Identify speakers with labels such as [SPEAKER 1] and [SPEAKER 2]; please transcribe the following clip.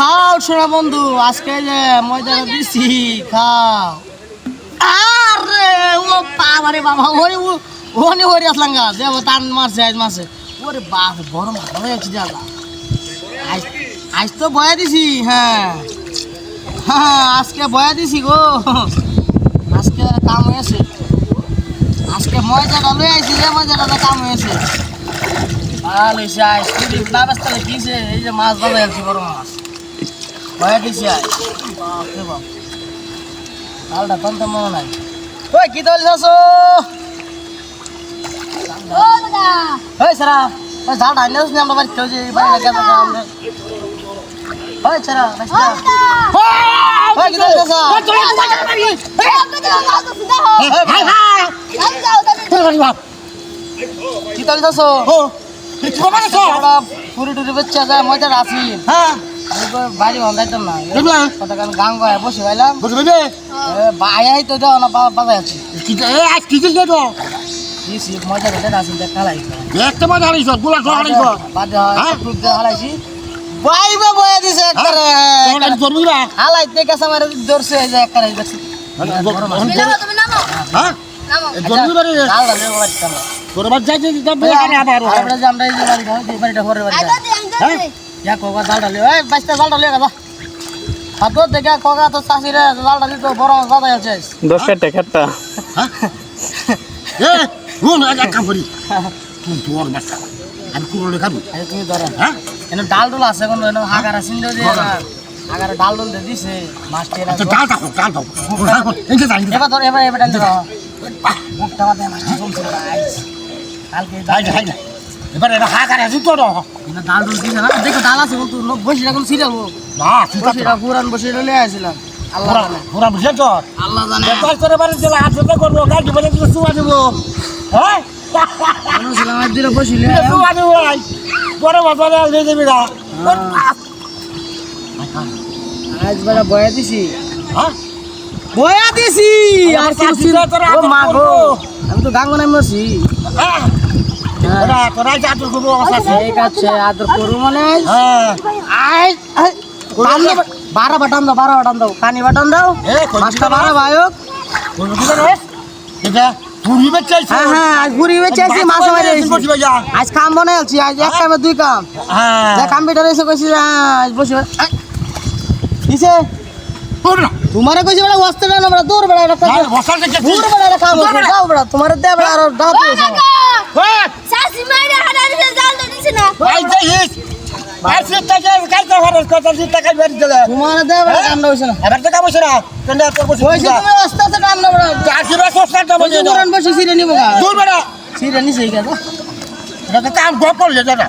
[SPEAKER 1] খাও শোনা বন্ধু, আজকে যে ময়দাটা দিছি খাও। আরে ও বাবারে বাবা, ওরে ওনে ওরে আসলাম গা দেব টান মারছে আজ মাসে। ওরে বাপ বড় মাথা হয়ে যাচ্ছে দাদা। আজ আজ তো বয়া দিছি। হ্যাঁ হ্যাঁ আজকে বয়া দিছি গো। আজকে কাম হয়েছে, আজকে ময়দাটা লই আইছি যে ময়দাটা কাম হয়েছে। ভালো হয়েছে। আজ তুই না ব্যস্ত দিছে, এই যে মাছ বাজাই আছি, বড় মাছ বয়া দিছি আজ। বাপরে বাপ, ডালটা তন্ত মনে নাই। ওই কি দল যাচ্ছো? ওই সারা ওই ঝাল ঢাইলে আমরা বাড়িতে যে বাইরে গেছে আমরা। ওই সারা ওই কি দল যাচ্ছো? কি দল যাচ্ছো? পুরি টুরি বেচা যায় মজা আছি। হ্যাঁ বাড়ি বান্ধাইতাম না, কতক্ষণ গান গায়ে বসে পাইলাম। আয়াই তো দেওয়া না বাজাই আছি। মজা করে আসি খালাই একটা মজা হারাইছ গুলা হারাইছ বাদে হারাইছি। বাইবে বয়ে দিছে একবারে হালাইতে গেছে আমার ধরছে যে একবারে দেখছি। তুমি নামো হ্যাঁ নামো জলদি বাড়ি ডাল ডাল বাড়িতে তোর বাদ যাইতে যাবে আবার আমরা যে আমরা এই যে বাড়ি এই বাড়িটা পরের বাড়ি হ্যাঁ ইয়া কোগা ডাল ডাল এই বাইস্তা ডাল ডাল গা হাত দেখা কোগা তো চাষিরে ডাল ডাল তো বড় দাদা আছে
[SPEAKER 2] 10 টাকা
[SPEAKER 1] হ্যাঁ এ কোন আগে কাম করি কোন তোর বাচ্চা আমি কোলে খাবো। আরে তুমি ধরো হ্যাঁ এনে ডাল ডাল আছে কোন এনে হাগারা সিন্ধে দিয়ে হাগারা ডাল ডাল দিয়ে দিছে মাস্টার আছে ডাল দাও এনে যাই এবার ধর এবার ডাল দাও মুখটা মাথা মাস্টার চলছে গাইস কালকে যাই এবার এটা হাগারা আছে তো এনে ডাল ডাল দিছে না দেখো ডাল আছে তো লোক বসে এখন সিরিয়াল না সিরিয়াল পুরান বসে লয়ে আইছিলাম। আল্লাহ জানে পুরান বসে তো আল্লাহ জানে কষ্ট করে বাড়ি চলে আসতে করব গাড়ি বলে দিতে সুয়া দেব হ্যাঁ অনুসলাম আজ দিলে বসিলে সুয়া দেব ভাই বড় বাজারে আল দিয়ে দিবি না আজ বড় বয়া দিছি। হ্যাঁ বয়া দিছি আর কি তোরা ও মা গো আমি তো গাঙ্গ নাম নছি। হ্যাঁ তোরা তোরা আদর করব আছে ঠিক আছে আদর করব মানে হ্যাঁ আই বারো বাটান দাও কানি বাটান দাও মাছটা বারো ভাইক এটা পুরি বেচাইছি। হ্যাঁ হ্যাঁ আজ পুরি বেচাইছি মাছ মারিছি আজ কাম বানাইছি আজ এক কামে দুই কাম। হ্যাঁ যে কম্পিউটার এসে কইছি আজ বসে কিসে তোমারে কইছি বড় বস্তা না বড় দূর বড় একটা বস্তা থেকে দূর বড় একটা কাম করো যাও বড় তোমারে দে বড় আর দাও দিছে ওই সাসি মাইরা হাড়া দিছে জাল দিছে না ভাই যাইস আজকে টাকা কাইতে খরচ করতে টাকা বের দিলে তোমার দে বড় কাম না হইছে না এবার তো কাম হইছে না কেন তোর বসে হইছে তুমি ওস্তাদ কাম না বড় চাষি বাস ওস্তাদ কাম হইছে দূরন বসে সিরে নিবো গা দূর বড় সিরে নিছে গা এটা কাম গপ করলে দাদা।